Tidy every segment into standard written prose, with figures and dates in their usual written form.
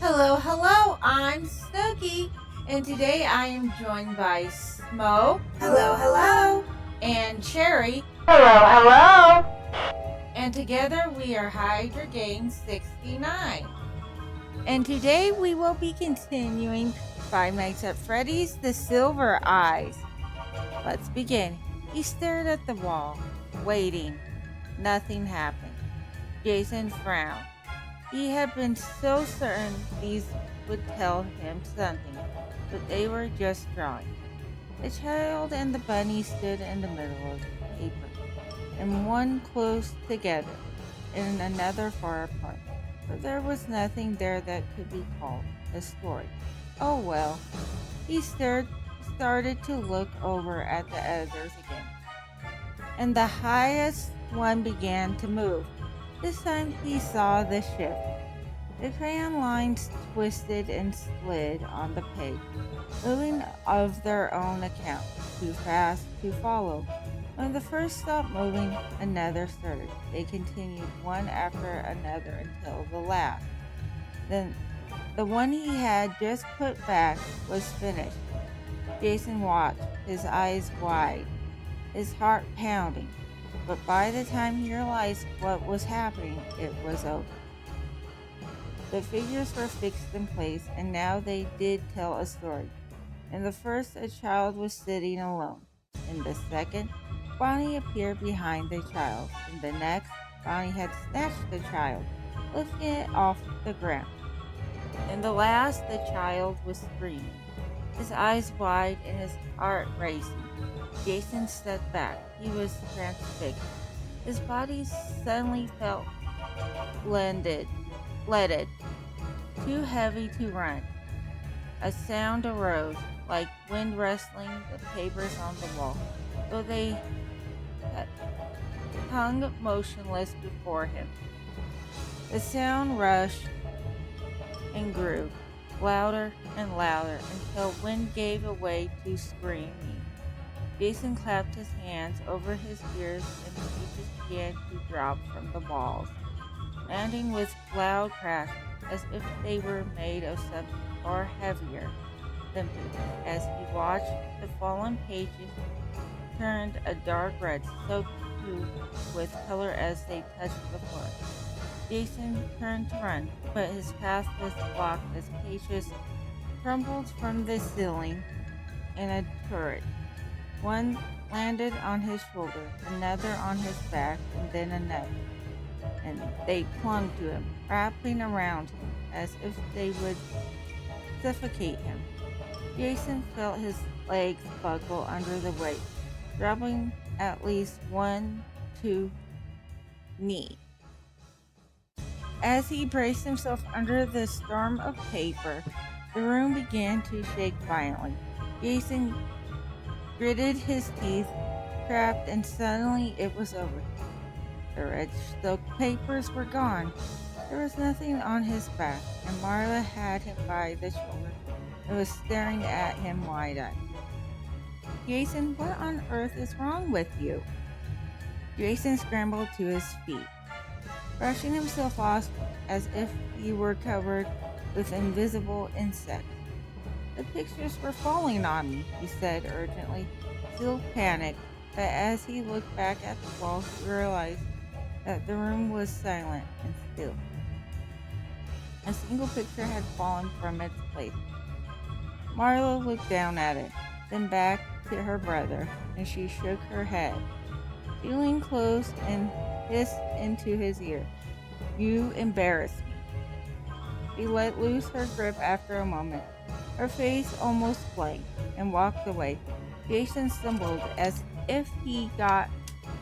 Hello, hello, I'm Snooky, and today I am joined by Smo. Hello, hello. And Cherry. Hello, hello. And together we are Hydragames69. And today we will be continuing Five Nights at Freddy's The Silver Eyes. Let's begin. He stared at the wall, waiting. Nothing happened. Jason frowned. He had been so certain these would tell him something, but they were just drawing. The child and the bunny stood in the middle of the paper, and one close together, and another far apart. But there was nothing there that could be called a story. Oh well. He started to look over at the others again, and the highest one began to move. This time he saw the ship. The crayon lines twisted and slid on the page, moving of their own account, too fast to follow. When the first stopped moving, another started. They continued one after another until the last. Then the one he had just put back was finished. Jason watched, his eyes wide, his heart pounding. But by the time he realized what was happening, it was over. The figures were fixed in place, and now they did tell a story. In the first, a child was sitting alone. In the second, Bonnie appeared behind the child. In the next, Bonnie had snatched the child, lifting it off the ground. In the last, the child was screaming, his eyes wide and his heart racing. Jason stepped back. He was transfixed. His body suddenly felt leaded, too heavy to run. A sound arose, like wind rustling the papers on the wall, though they hung motionless before him. The sound rushed and grew, louder and louder, until wind gave way to screaming. Jason clapped his hands over his ears, and the pieces began to drop from the walls, landing with loud crashes, as if they were made of something far heavier than paper. As he watched, the fallen pages turned a dark red, soaked through with color as they touched the floor. Jason turned to run, but his path was blocked as pages crumbled from the ceiling in a turret. One landed on his shoulder, another on his back, and then another. And they clung to him, wrapping around him as if they would suffocate him. Jason felt his legs buckle under the weight, dropping at least 1-2 knee. As he braced himself under the storm of paper, the room began to shake violently. Jason gritted his teeth, trapped, and suddenly it was over. The red-soaked papers were gone. There was nothing on his back, and Marla had him by the shoulder and was staring at him wide-eyed. Jason, what on earth is wrong with you? Jason scrambled to his feet, brushing himself off as if he were covered with invisible insects. The pictures were falling on me, he said urgently, still panicked, but as he looked back at the wall, he realized that the room was silent and still. A single picture had fallen from its place. Marla looked down at it, then back to her brother, and she shook her head. She leaned close and hissed into his ear, "You embarrass me." She let loose her grip after a moment, her face almost blank, and walked away. Jason stumbled as if he got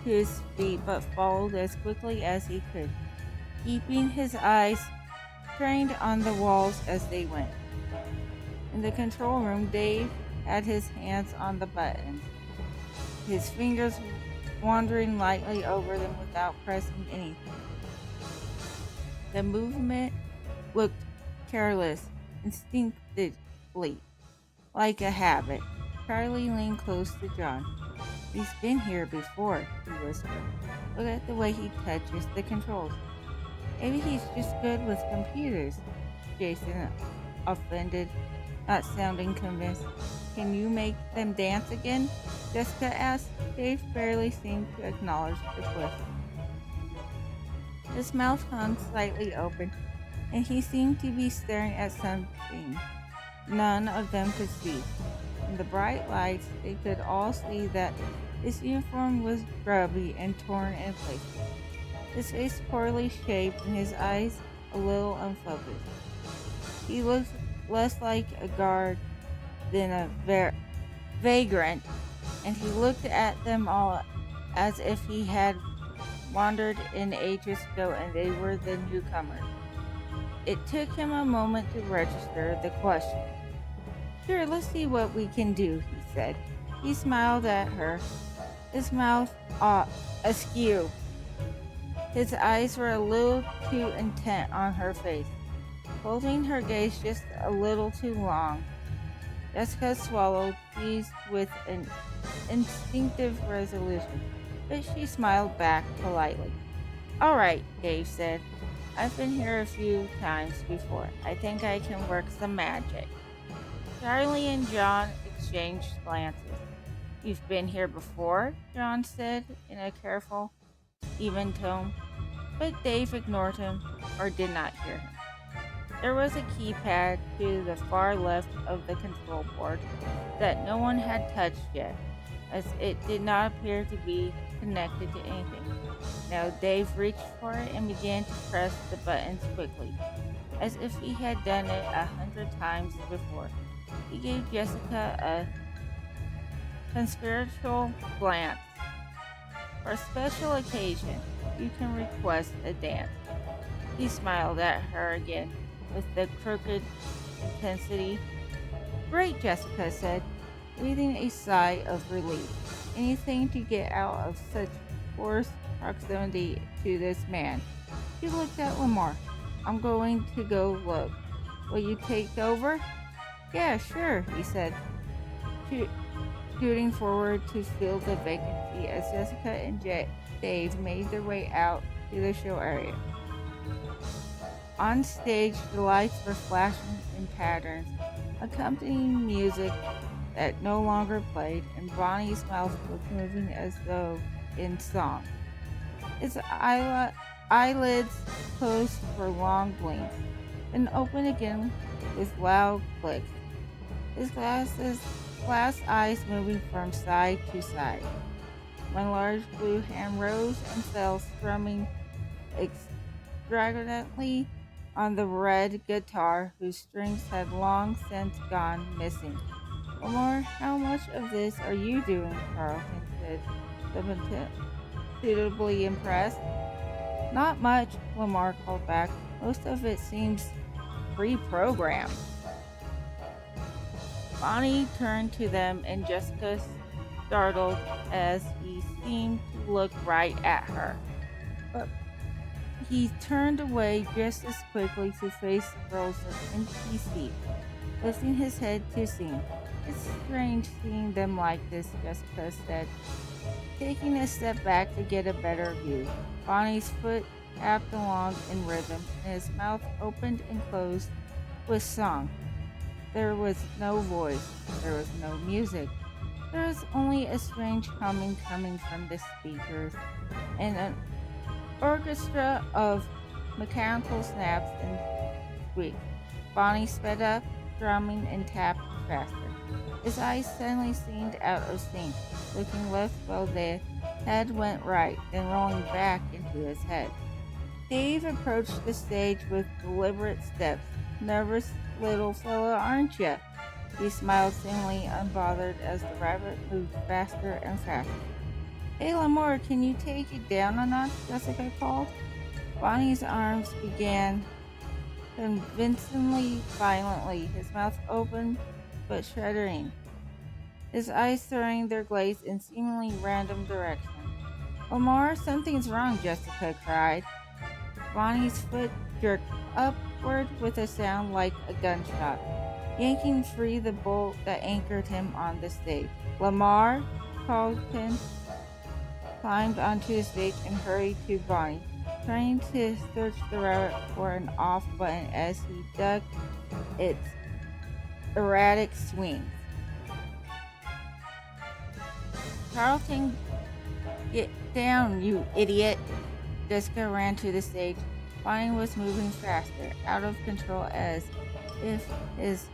to his feet, but followed as quickly as he could, keeping his eyes trained on the walls as they went. In the control room, Dave had his hands on the buttons, his fingers wandering lightly over them without pressing anything. The movement looked careless, instinctively, like a habit. Charlie leaned close to John. "He's been here before," he whispered. "Look at the way he touches the controls. Maybe he's just good with computers." Jason, offended, not sounding convinced. Can you make them dance again? Jessica asked. Dave barely seemed to acknowledge the question. His mouth hung slightly open, and he seemed to be staring at something none of them could see. In the bright lights, they could all see that his uniform was grubby and torn in places, his face poorly shaped and his eyes a little unfocused. He looked less like a guard than a vagrant, and he looked at them all as if he had wandered in ages ago and they were the newcomers. It took him a moment to register the question. Sure, let's see what we can do, he said. He smiled at her, his mouth askew. His eyes were a little too intent on her face, holding her gaze just a little too long. Jessica swallowed, pleased with an instinctive resolution, but she smiled back politely. All right, Dave said. I've been here a few times before. I think I can work some magic. Charlie and John exchanged glances. You've been here before, John said in a careful, even tone, but Dave ignored him or did not hear him. There was a keypad to the far left of the control board that no one had touched yet, as it did not appear to be connected to anything. Now Dave reached for it and began to press the buttons quickly, as if he had done it 100 times before. He gave Jessica a conspiratorial glance. For a special occasion, you can request a dance. He smiled at her again with the crooked intensity. Great, Jessica said, breathing a sigh of relief. Anything to get out of such close proximity to this man. She looked at Lamar. I'm going to go look. Will you take over? Yeah, sure, he said, shooting forward to fill the vacancy as Jessica and Dave made their way out to the show area. On stage, the lights were flashing in patterns, accompanying music that no longer played, and Bonnie's mouth was moving as though in song. His eyelids closed for long blinks, then opened again with loud clicks. His glass eyes moving from side to side. One large blue hand rose and fell, strumming extravagantly on the red guitar whose strings had long since gone missing. Lamar, how much of this are you doing? Carlton said, suitably impressed. Not much, Lamar called back. Most of it seems pre-programmed. Bonnie turned to them and Jessica startled as he seemed to look right at her. But he turned away just as quickly to face the girls of empty seat, lifting his head to sing. It's strange seeing them like this, Jessica said, taking a step back to get a better view. Bonnie's foot tapped along in rhythm, and his mouth opened and closed with song. There was no voice. There was no music. There was only a strange humming coming from the speakers, and an orchestra of mechanical snaps and squeaks. Bonnie sped up, drumming and tapped faster. His eyes suddenly seemed out of sync, looking left while the head went right, then rolling back into his head. Dave approached the stage with deliberate steps. Nervous little fella, aren't you? He smiled, seemingly unbothered as the rabbit moved faster and faster. Hey, Lamar, can you take it down a notch? Jessica called. Bonnie's arms began convincingly violently, his mouth open but shuddering, his eyes throwing their glaze in seemingly random directions. Lamar, something's wrong, Jessica cried. Bonnie's foot jerked upward with a sound like a gunshot, yanking free the bolt that anchored him on the stage. Lamar, Carlton climbed onto the stage and hurried to Bonnie. trying to search the rabbit for an off button as he dug its erratic swings. Carlton, get down, you idiot! Jessica ran to the stage. Bonnie was moving faster, out of control as if his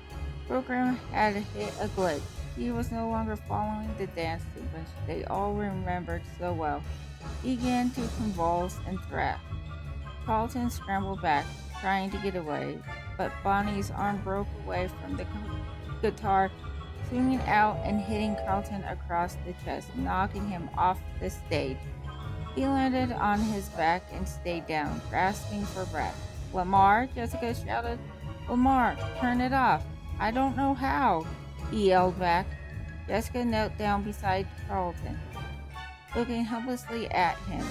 program had hit a glitch. He was no longer following the dance sequence they all remembered so well. He began to convulse and thrash. Carlton scrambled back, trying to get away, but Bonnie's arm broke away from the guitar, swinging out and hitting Carlton across the chest, knocking him off the stage. He landed on his back and stayed down, grasping for breath. Lamar, Jessica shouted. Lamar, turn it off. I don't know how, he yelled back. Jessica knelt down beside Carlton, looking helplessly at him.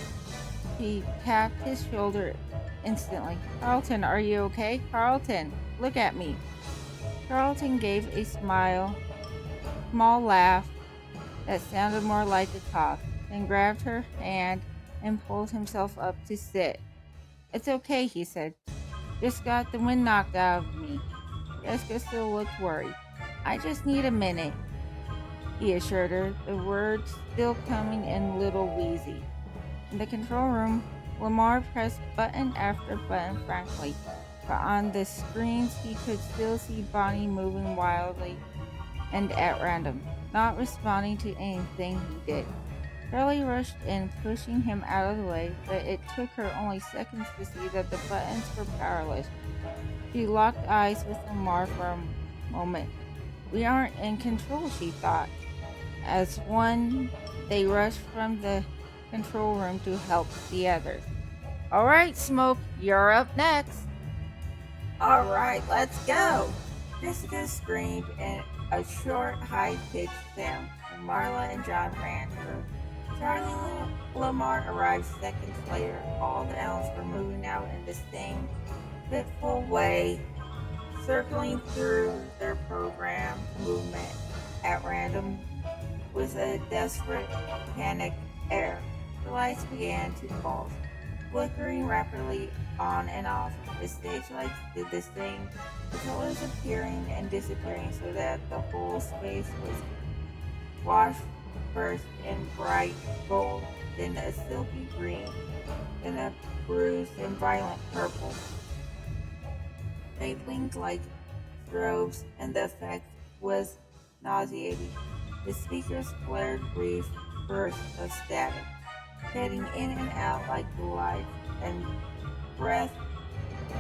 He tapped his shoulder instantly. Carlton, are you okay? Carlton, look at me. Carlton gave a small laugh that sounded more like a cough, then grabbed her hand and pulled himself up to sit. It's okay, he said. Just got the wind knocked out of me. Jessica still looked worried. I just need a minute, he assured her, the words still coming in a little wheezy. In the control room, Lamar pressed button after button frantically, but on the screens he could still see Bonnie moving wildly and at random, not responding to anything he did. Charlie rushed in, pushing him out of the way, but it took her only seconds to see that the buttons were powerless. She locked eyes with Lamar for a moment. We aren't in control, she thought. As one, they rushed from the control room to help the others. All right, Smoke, you're up next. All right, let's go. Jessica screamed in a short, high-pitched sound, and Marla and John ran through. Charlie and Lamar arrived seconds later. All the elves were moving out in the same fitful way, circling through their program movement at random with a desperate, panicked air. The lights began to pulse, flickering rapidly on and off. The stage lights did the same, the colors appearing and disappearing so that the whole space was washed first in bright gold, then a silky green, then a bruised and violent purple. They blinked like strobes, and the effect was nauseating. The speakers flared brief bursts of static, fading in and out like the lights, and breath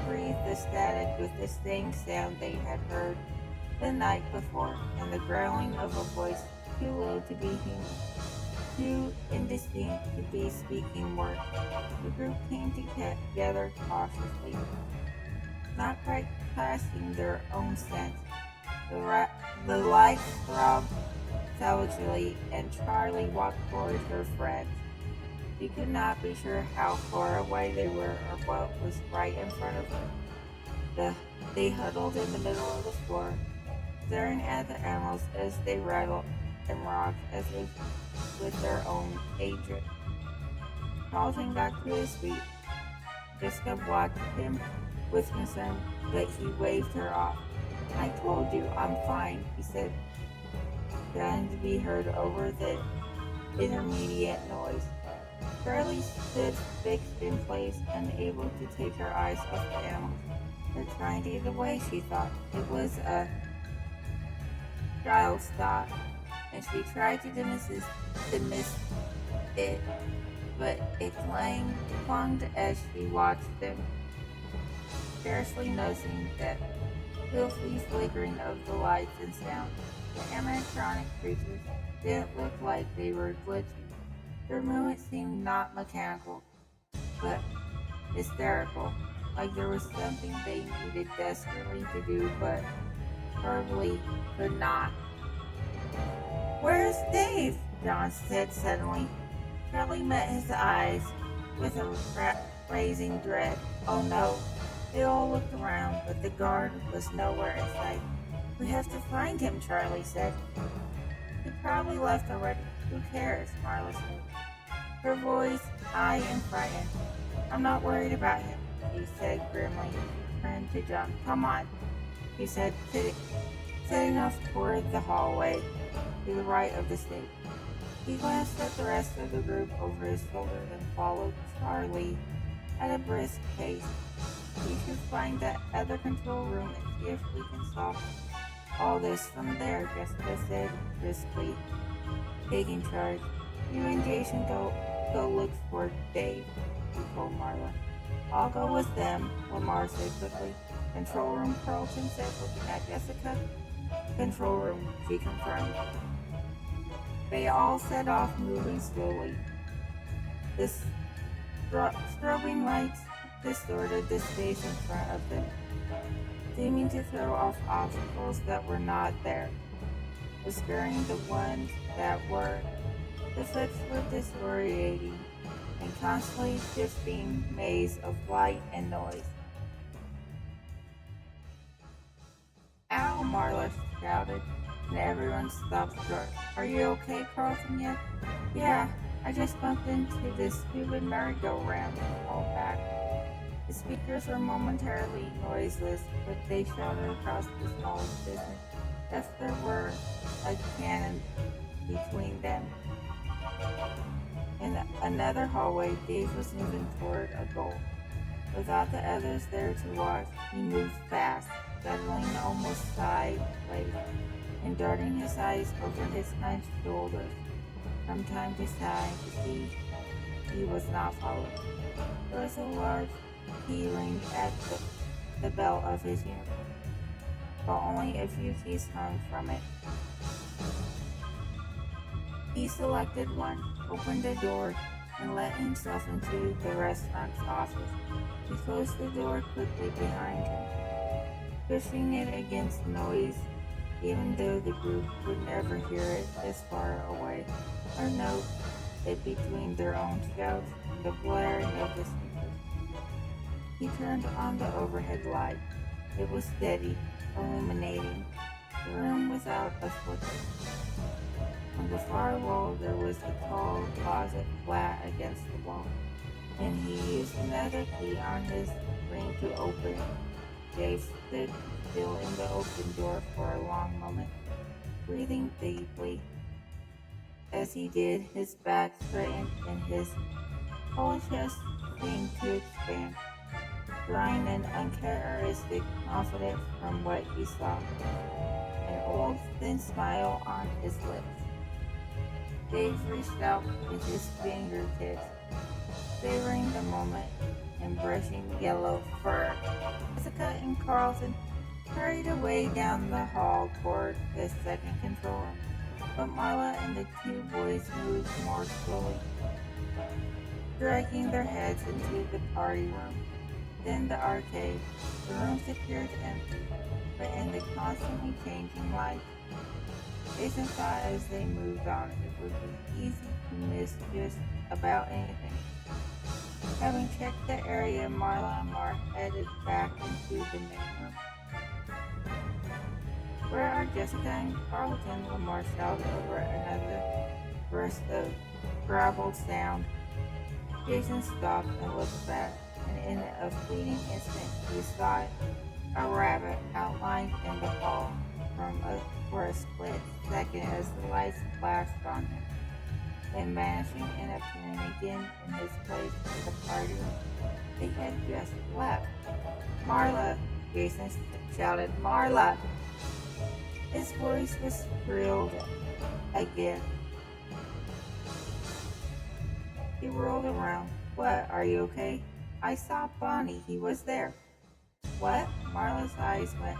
breathed the static with the same sound they had heard the night before, and the growling of a voice too low to be human, too indistinct to be speaking words. The group came together cautiously, not quite casting their own sense. The lights throbbed savagely, and Charlie walked toward her friends. She could not be sure how far away they were or what was right in front of her. They huddled in the middle of the floor, staring at the animals as they rattled and rocked as if with their own hatred. Carlton got to his feet. Jessica watched him with concern, but he waved her off. I told you I'm fine, he said, trying to be heard over the intermediate noise. Charlie stood fixed in place, unable to take her eyes off the animals. They're trying to get away, she thought. It was a child's thought, and she tried to dismiss it, but it clung as she watched them, scarcely noticing that filthy flickering of the lights and sound. The animatronic creatures didn't look like they were glitching. Their movement seemed not mechanical, but hysterical, like there was something they needed desperately to do, but probably could not. Where's Dave? John said suddenly. Charlie met his eyes with a raising dread. Oh no. They all looked around, but the guard was nowhere in sight. We have to find him, Charlie said. He probably left already. Who cares? Marla said, her voice high and frightened. I'm not worried about him, he said grimly. Turned to jump. Come on, he said, setting off toward the hallway to the right of the stage. He glanced at the rest of the group over his shoulder, then followed Charlie at a brisk pace. We should find that other control room and see if we can solve all this from there, Jessica said briskly, taking charge. You and Jason go look for Dave, he told Marla. I'll go with them, Lamar said quickly. Control room, Carlton said, looking at Jessica. Control room, she confirmed. They all set off, moving slowly. The strobing lights distorted the space in front of them, seeming to throw off obstacles that were not there, obscuring the ones that were. The effects were disorientating and constantly shifting maze of light and noise. Ow, Marla shouted, and everyone stopped short. Are you okay, Carlton, yet? Yeah, I just bumped into this stupid merry-go-round, he called back. The speakers were momentarily noiseless, but they shouted across the small distance as there were a cannon between them. In another hallway, Dave was moving toward a goal. Without the others there to watch, he moved fast, scuttling almost sideways and darting his eyes over his hunched shoulders from time to time to see he was not followed. There was a large key ring at the belt of his uniform, but only a few keys hung from it. He selected one, opened the door, and let himself into the restaurant's office. He closed the door quickly behind him, pushing it against noise, even though the group would never hear it this far away, or note it between their own shouts and the blaring of the speakers. He turned on the overhead light. It was steady, illuminating the room without a flicker. On the far wall there was a tall closet flat against the wall, and he used another key on his ring to open it. Dave stood still in the open door for a long moment, breathing deeply. As he did, his back straightened and his whole chest seemed to expand, drawing an uncharacteristic confidence from what he saw, an old thin smile on his lips. Dave reached out with his fingertips, savoring the moment and brushing yellow fur. Jessica and Carlton hurried away down the hall toward the second control room, but Marla and the two boys moved more slowly, dragging their heads into the party room. Then the arcade. The rooms appeared empty, but in the constantly changing light, Jason thought as they moved on it would be easy to miss just about anything. Having checked the area, Marla and Mark headed back into the main room. Where are Jessica and Carlton? Lamar shouted over another burst of garbled sound. Jason stopped and looked back, and in a fleeting instant he saw a rabbit outlined in the hall for a split second as the lights flashed on him, then vanishing and appearing again in his place in the party room they had just left. Marla! Jason shouted, Marla! His voice was thrilled again. He rolled around. What, are you okay? I saw Bonnie. He was there. What? Marla's eyes went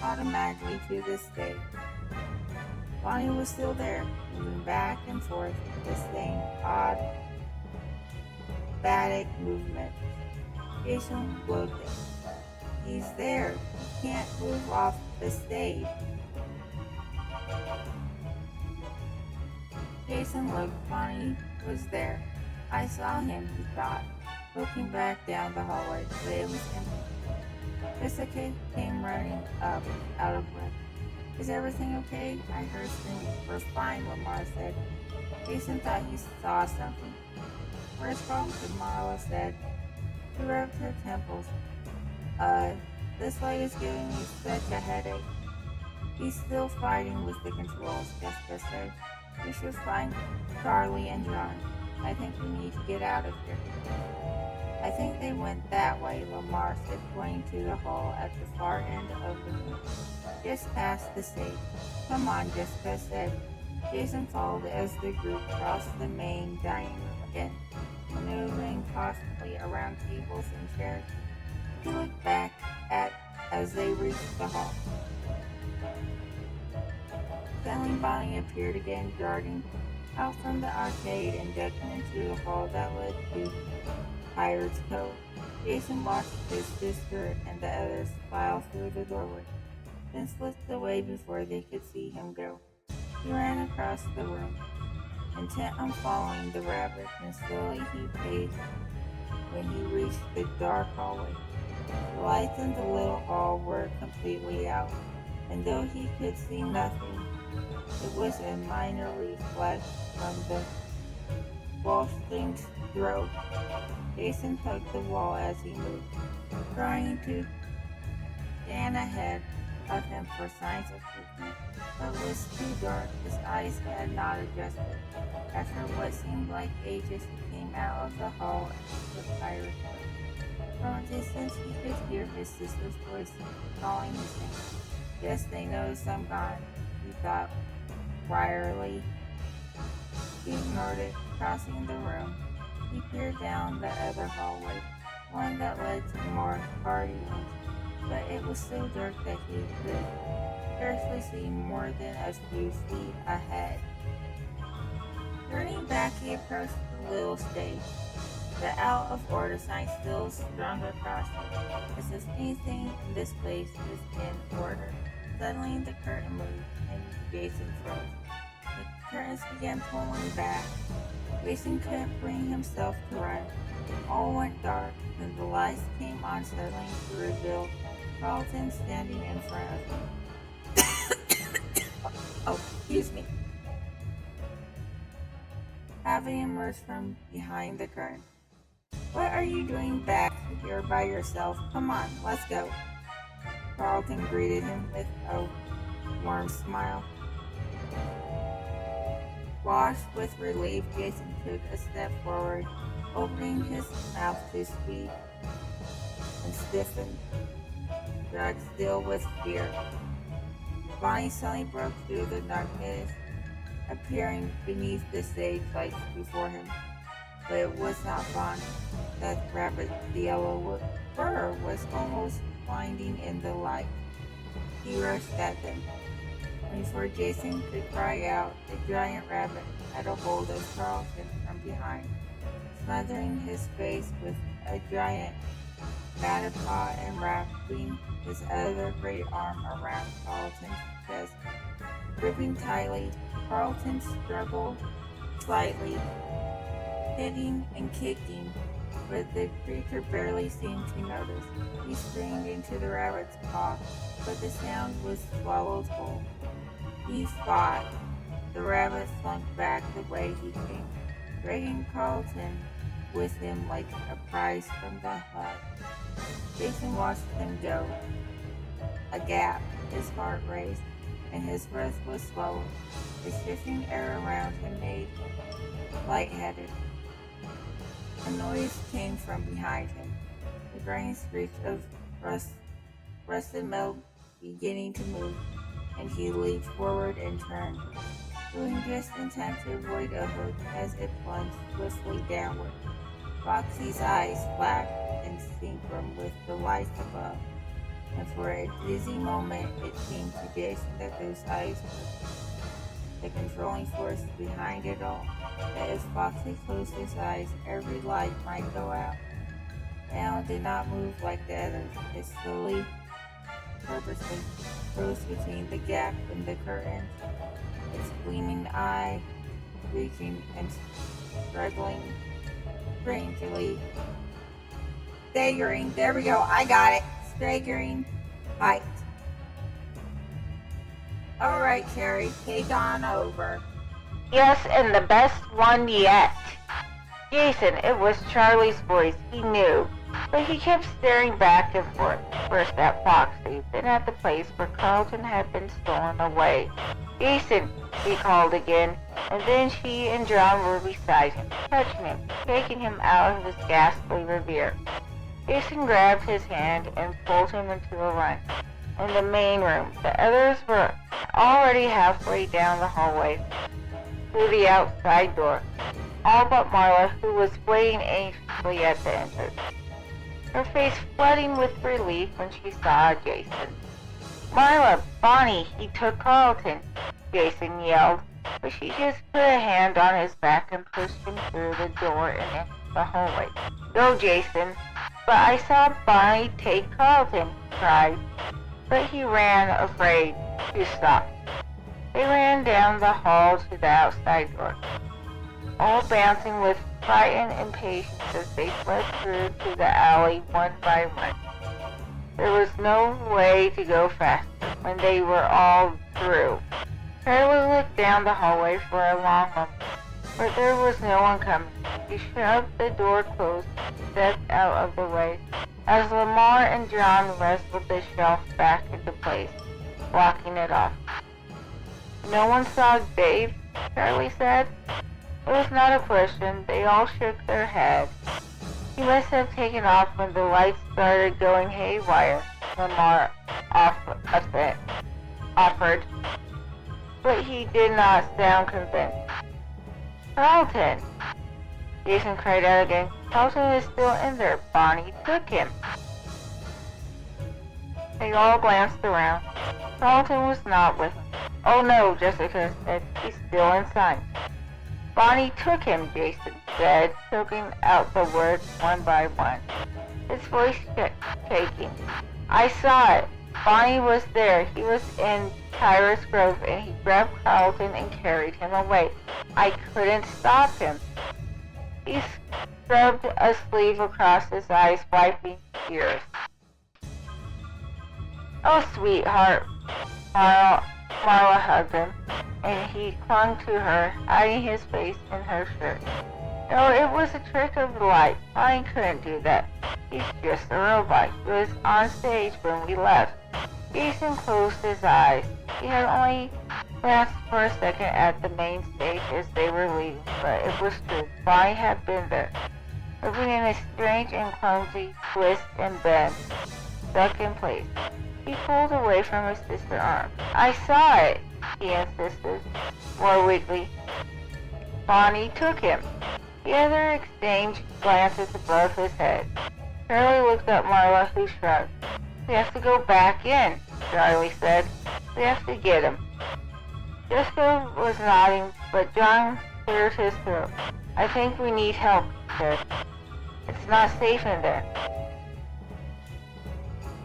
automatically to the stage. Bonnie was still there, moving back and forth with the same odd, static movement. Jason looked. He's there. He can't move off the stage. Jason looked. Bonnie was there. I saw him, he thought, looking back down the hallway, but it was empty. Jessica came running up, out of breath. Is everything okay? I heard screaming. We're fine, Lamar said. Jason thought he saw something. Where's Carlton? Marla said. She rubbed her temples. This light is giving me such a headache. He's still fighting with the controls, Jessica said. We should find Charlie and John. I think we need to get out of here. I think they went that way, Lamar said, pointing to the hall at the far end of the room, just past the stage. Come on, Jessica said. Jason followed as the group crossed the main dining room again, maneuvering cautiously around tables and chairs. He looked back as they reached the hall. Suddenly Bonnie appeared again, darting out from the arcade and ducking into the hall that led to Pirate's Cove. Jason watched his sister and the others file through the doorway, then slipped away before they could see him go. He ran across the room, intent on following the rabbit, and slowly he paced when he reached the dark hallway. The lights in the little hall were completely out, and though he could see nothing, it was a minor reflex from the wall-thing's throat. Jason hugged the wall as he moved, trying to scan ahead of him for signs of movement, but it was too dark. His eyes had not adjusted. After what seemed like ages, he came out of the hall and the pirate cove. From a distance, he could hear his sister's voice calling his name. Yes, they noticed I'm gone, he thought wryly. He ignored it, crossing the room. He peered down the other hallway, one that led to more party rooms, but it was so dark that he could scarcely see more than a few feet ahead. Turning back, he approached the little stage. The out of order sign still strung across it, as if anything in this place is in order. Suddenly the curtain moved, and Jason froze. The curtains began pulling back. Jason couldn't bring himself to run. All went dark, and the lights came on suddenly to reveal Carlton standing in front of him. Oh, excuse me. Having emerged from behind the curtain. What are you doing back here by yourself? Come on, let's go. Carlton greeted him with a warm smile. Washed with relief, Jason took a step forward, opening his mouth to speak, and stiffened, dragged still with fear. Bonnie suddenly broke through the darkness, appearing beneath the stage lights before him. But it was not Bonnie. That rabbit, the yellow fur, was almost blinding in the light. He rushed at them. Before Jason could cry out, the giant rabbit had a hold of Carlton from behind, smothering his face with a giant matted paw and wrapping his other great arm around Carlton's chest. Gripping tightly, Carlton struggled slightly, hitting and kicking, but the creature barely seemed to notice. He screamed into the rabbit's paw, but the sound was swallowed whole. He fought. The rabbit slunk back the way he came, dragging Carlton with him like a prize from the hut. Jason watched them go. A gap, his heart raced, and his breath was slower. The shifting air around him made him lightheaded. A noise came from behind him, the grinding screech of rusted metal beginning to move, and he leaped forward and turned, doing just in time to avoid a hook as it plunged swiftly downward. Foxy's eyes flashed in synchron with the lights above, and for a dizzy moment it seemed to Jason that those eyes were the controlling force behind it all, that if Foxy closed his eyes, every light might go out. Now it did not move like the others. It slowly, purposely rose between the gap in the curtains, its gleaming eye reaching and struggling strangely. Staggering, there we go, I got it. Staggering height. Alright, Carrie, take on over. Yes, and the best one yet. Jason, it was Charlie's voice. He knew, but he kept staring back and forth, first at Foxy, then at the place where Carlton had been stolen away. Jason, he called again, and then she and John were beside him, touching him, taking him out of his ghastly reverie. Jason grabbed his hand and pulled him into a run. In the main room, the others were already halfway down the hallway through the outside door, all but Marla, who was waiting anxiously at the entrance, her face flooding with relief when she saw Jason. "Marla, Bonnie, he took Carlton," Jason yelled, but she just put a hand on his back and pushed him through the door and into the hallway. "Go, Jason." "But I saw Bonnie take Carlton," he cried, but he ran, afraid to stop. They ran down the hall to the outside door, all bouncing with frightened impatience as they fled through to the alley one by one. There was no way to go faster when they were all through. Charlie looked down the hallway for a long moment, but there was no one coming. He shoved the door closed and stepped out of the way as Lamar and John wrestled the shelf back into place, blocking it off. "No one saw Dave?" Charlie said. It was not a question. They all shook their heads. "He must have taken off when the lights started going haywire," Lamar offered, but he did not sound convinced. "Carlton!" Jason cried out again. "Carlton is still in there. Bonnie took him." They all glanced around. Carlton was not with him. "Oh no," Jessica said. "He's still inside." "Bonnie took him," Jason said, choking out the words one by one, his voice shaking. "I saw it. Bonnie was there. He was in Tyrus Grove, and he grabbed Carlton and carried him away. I couldn't stop him." He scrubbed a sleeve across his eyes, wiping tears. "Oh, sweetheart." Marla hugged him, and he clung to her, hiding his face in her shirt. "No, it was a trick of the light. Bonnie couldn't do that. He's just a robot. He was on stage when we left." Jason closed his eyes. He had only glanced for a second at the main stage as they were leaving, but it was true. Bonnie had been there, moving in a strange and clumsy twist and bend, stuck in place. He pulled away from his sister's arm. "I saw it," he insisted, more weakly. "Bonnie took him." The other exchanged glances above his head. Charlie looked at Marla, who shrugged. "We have to go back in," Charlie said. "We have to get him." Jessica was nodding, but John cleared his throat. "I think we need help," he said. "It's not safe in there."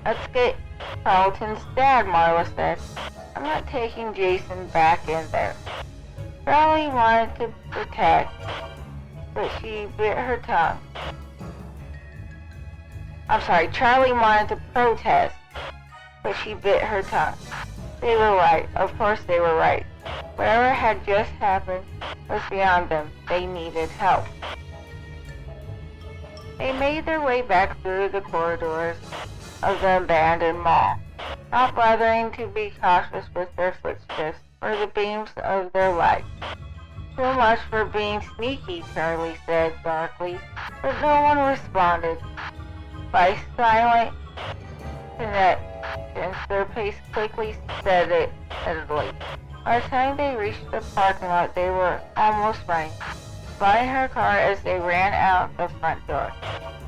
"Let's get Carlton's dad," Marla said. "I'm not taking Jason back in there." Charlie wanted to protect, but she bit her tongue. Charlie wanted to protest, but she bit her tongue. They were right. Of course they were right. Whatever had just happened was beyond them. They needed help. They made their way back through the corridors of the abandoned mall, not bothering to be cautious with their footsteps or the beams of their lights. "So much for being sneaky," Charlie said darkly, but no one responded. By silent connections, their pace quickly steadily. By the time they reached the parking lot, they were almost running, spotting her car as they ran out the front door.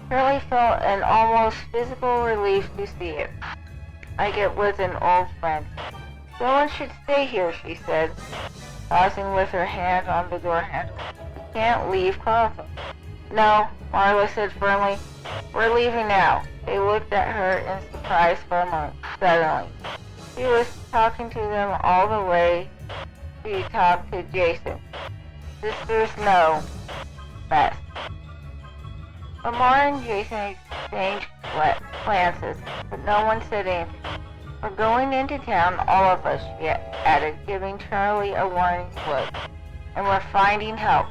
Charlie felt an almost physical relief to see it, like it was an old friend. "Someone should stay here," she said, pausing with her hand on the door handle. "We can't leave Carlton." "No," Marla said firmly. "We're leaving now." They looked at her in surprise for a moment. Suddenly, she was talking to them all the way she talked to Jason. "Sisters know best." Lamar and Jason exchanged glances, but no one said anything. "We're going into town, all of us," she added, giving Charlie a warning look. "And we're finding help."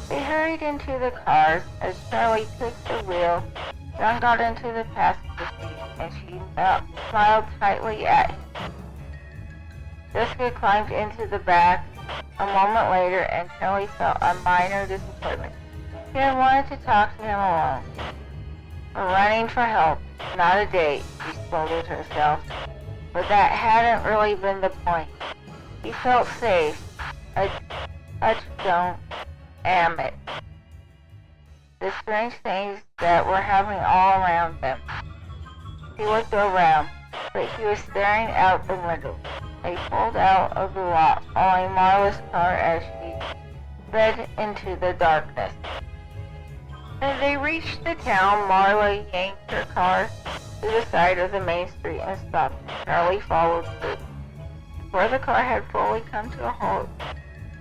They hurried into the car as Charlie took the wheel. John got into the passenger seat, and she smiled tightly at him. Jessica climbed into the back a moment later, and Charlie felt a minor disappointment. She had wanted to talk to him alone. We're running for help, not a date, she scolded herself. But that hadn't really been the point. He felt safe. A touchstone. Damn it. The strange things that were happening all around them. He looked around, but he was staring out the window. They pulled out of the lot, following Marla's car as she sped into the darkness. As they reached the town, Marla yanked her car to the side of the main street and stopped. Charlie followed suit. Before the car had fully come to a halt,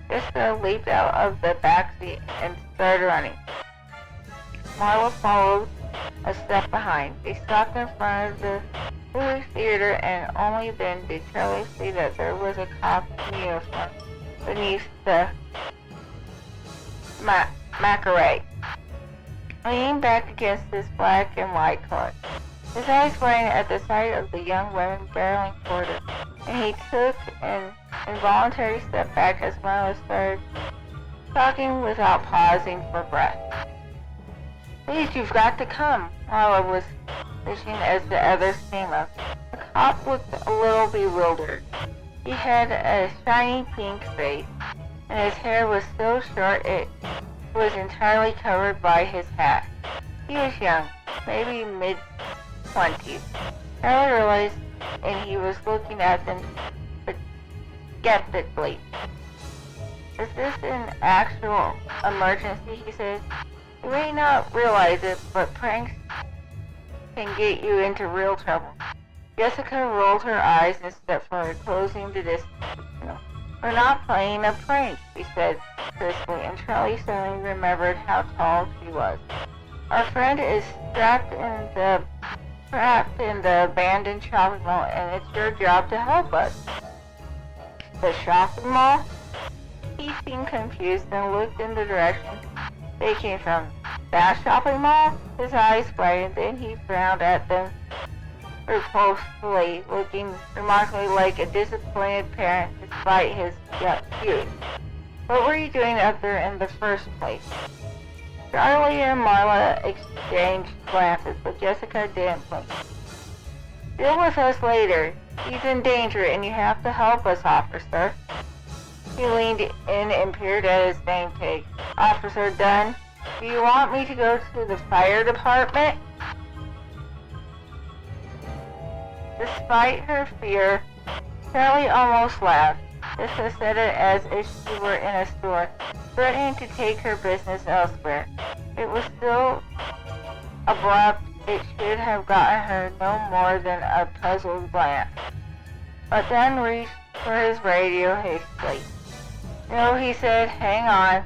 Jessica leaped out of the back seat and started running. Marla followed a step behind. They stopped in front of the movie theater, and only then did Charlie see that there was a cop in uniform beneath the Macaré, leaning back against his black and white car. His eyes widened at the sight of the young women barreling toward him, and he took an involuntary step back as Marla started talking without pausing for breath. Please, you've got to come, Marla was fishing as the others came up. The cop looked a little bewildered. He had a shiny pink face, and his hair was so short it was entirely covered by his hat. He was young, maybe mid-20s. Charlie realized, and he was looking at them skeptically. Is this an actual emergency? He said. You may not realize it, but pranks can get you into real trouble. Jessica rolled her eyes and stepped forward, closing the distance. No, we're not playing a prank, she said crisply, and Charlie suddenly remembered how tall she was. Our friend is trapped in the abandoned shopping mall, and it's your job to help us. The shopping mall? He seemed confused and looked in the direction they came from. That shopping mall? His eyes widened, then he frowned at them repulsively, looking remarkably like a disappointed parent despite his youth. What were you doing up there in the first place? Charlie and Marla exchanged glances, but Jessica didn't blink. Deal with us later. He's in danger, and you have to help us, officer. He leaned in and peered at his name tag. Officer Dunn, do you want me to go to the fire department? Despite her fear, Charlie almost laughed. Jessica said it as if she were in a store, threatening to take her business elsewhere. It was so abrupt it should have gotten her no more than a puzzled glance. But Dunn reached for his radio hastily. No, he said, hang on.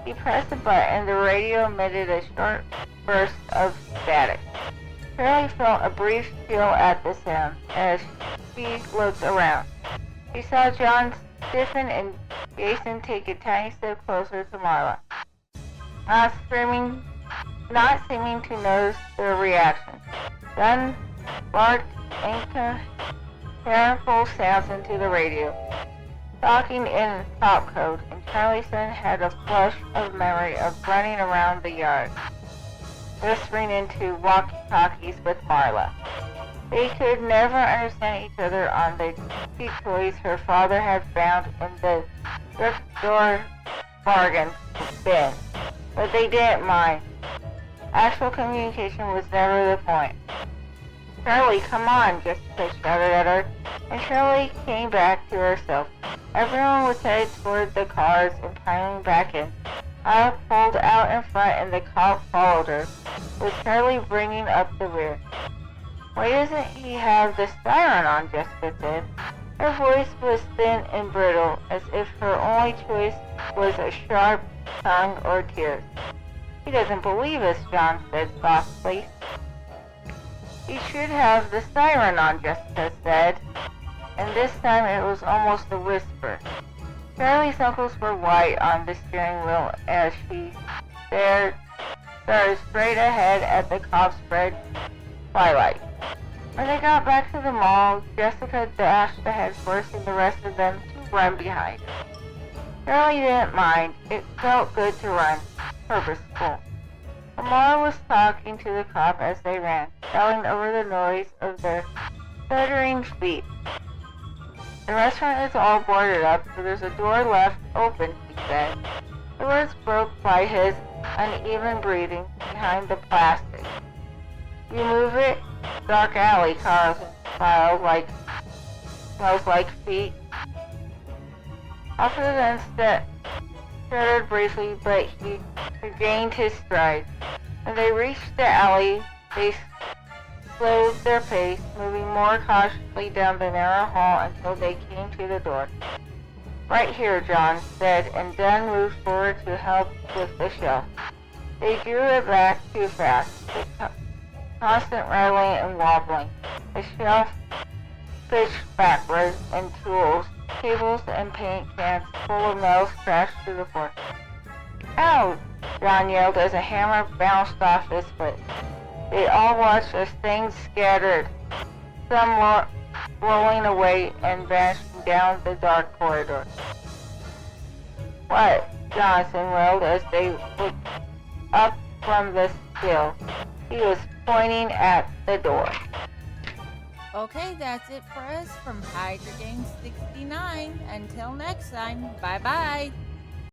He pressed a button. The radio emitted a short burst of static. Charlie felt a brief chill at the sound as she looked around. She saw John stiffen and Jason take a tiny step closer to Marla, not seeming to notice their reaction. Dunn barked incoherent sounds into the radio, talking in top code, and Charlie suddenly had a flash of memory of running around the yard, whispering into walkie-talkies with Marla. They could never understand each other on the cheap toys her father had found in the drugstore bargain bin, but they didn't mind. Actual communication was never the point. Charlie, come on, Jessica shouted at her, and Charlie came back to herself. Everyone was headed toward the cars and piling back in. I pulled out in front and the cop followed her, with Charlie bringing up the rear. Why doesn't he have the siren on? Jessica said. Her voice was thin and brittle, as if her only choice was a sharp tongue or tears. He doesn't believe us, John said softly. He should have the siren on, Jessica said, and this time it was almost a whisper. Charlie's knuckles were white on the steering wheel as she stared straight ahead at the cops' red twilight. When they got back to the mall, Jessica dashed ahead, forcing the rest of them to run behind her. Charlie didn't mind. It felt good to run. Purposeful. Lamar was talking to the cop as they ran, yelling over the noise of their stuttering feet. The restaurant is all boarded up, so there's a door left open, he said. The words broke by his uneven breathing behind the plastic. You move it? Dark alley, Carlton smiled smells like feet. Officer then stuttered briefly, but he regained his stride. When they reached the alley, they slowed their pace, moving more cautiously down the narrow hall until they came to the door. Right here, John said, and Dunn moved forward to help with the shelf. They drew it back too fast, the constant rattling and wobbling. The shelf pitched backwards, and tools, cables, and paint cans full of nails crashed to the floor. Ow! John yelled as a hammer bounced off his foot. They all watched as things scattered, some rolling away and vanishing down the dark corridor. What? Johnson wailed as they looked up from the sill. He was pointing at the door. Okay, that's it for us from Hydragames69. Until next time, bye-bye.